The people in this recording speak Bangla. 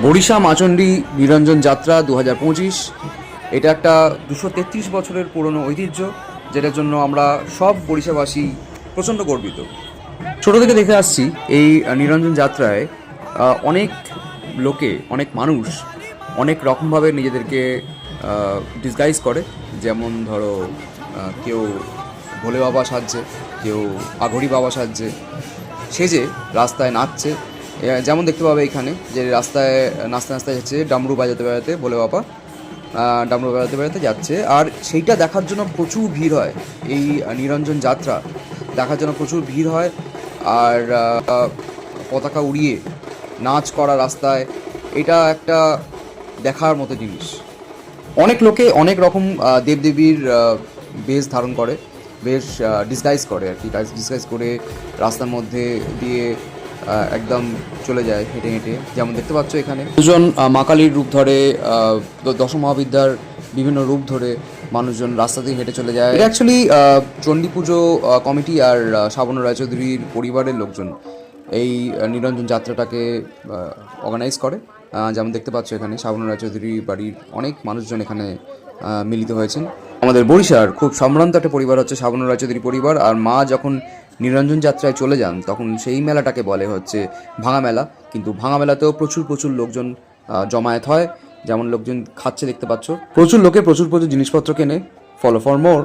বরিশা মাচণ্ডী নিরঞ্জন যাত্রা 2025। এটা একটা 233 বছরের পুরনো ঐতিহ্য, যেটার জন্য আমরা সব বরিশাবাসী প্রচণ্ড গর্বিত। ছোটো থেকে দেখে আসছি এই নিরঞ্জন যাত্রায় অনেক লোকে, অনেক মানুষ অনেক রকমভাবে নিজেদেরকে ডিসগাইজ করে। যেমন ধরো কেউ ভোলে বাবা সাজছে, কেউ আঘড়ি বাবা সাজছে, সেজে রাস্তায় নাচছে। যেমন দেখতে পাবে এখানে যে রাস্তায় নাচতে নাচতে যাচ্ছে, ডামরু বাজাতে বাজাতে ভোলে বাবা ডামরু বাজাতে বাজাতে যাচ্ছে। আর সেইটা দেখার জন্য প্রচুর ভিড় হয়। এই নিরঞ্জন যাত্রা দেখার জন্য প্রচুর ভিড় হয়। আর পতাকা উড়িয়ে নাচ করা রাস্তায়, এটা একটা দেখার মতো জিনিস। অনেক লোকে অনেক রকম দেবদেবীর বেশ ধারণ করে, বেশ ডিসগাইজ করে আর কি। ডিসগাইজ করে রাস্তার মধ্যে দিয়ে একদম চলে যায় হেঁটে হেঁটে। যেমন দেখতে পাচ্ছ এখানে দুজন মা কালীর রূপ ধরে, দশ মহাবিদ্যার বিভিন্ন রূপ ধরে মানুষজন রাস্তা দিয়ে হেঁটে চলে যায়। এটা অ্যাকচুয়ালি চণ্ডী পুজো কমিটি আর শ্রাবণ রায়চৌধুরীর পরিবারের লোকজন এই নিরঞ্জন যাত্রাটাকে অর্গানাইজ করে। যেমন দেখতে পাচ্ছ এখানে শ্রাবণ রায়চৌধুরী বাড়ির অনেক মানুষজন এখানে মিলিত হয়েছেন। আমাদের বরিশার খুব সম্ভ্রান্ত একটা পরিবার হচ্ছে শ্রাবণ রায়চৌধুরী পরিবার। আর মা যখন নিরঞ্জন যাত্রায় চলে যান তখন সেই মেলাটাকে বলে হচ্ছে ভাঙা মেলা। কিন্তু ভাঙা মেলাতেও প্রচুর প্রচুর লোকজন জমায়েত হয়, যেমন লোকজন খাচ্ছে দেখতে পাচ্ছ। প্রচুর লোকে প্রচুর প্রচুর জিনিসপত্র কেনে। Follow for more.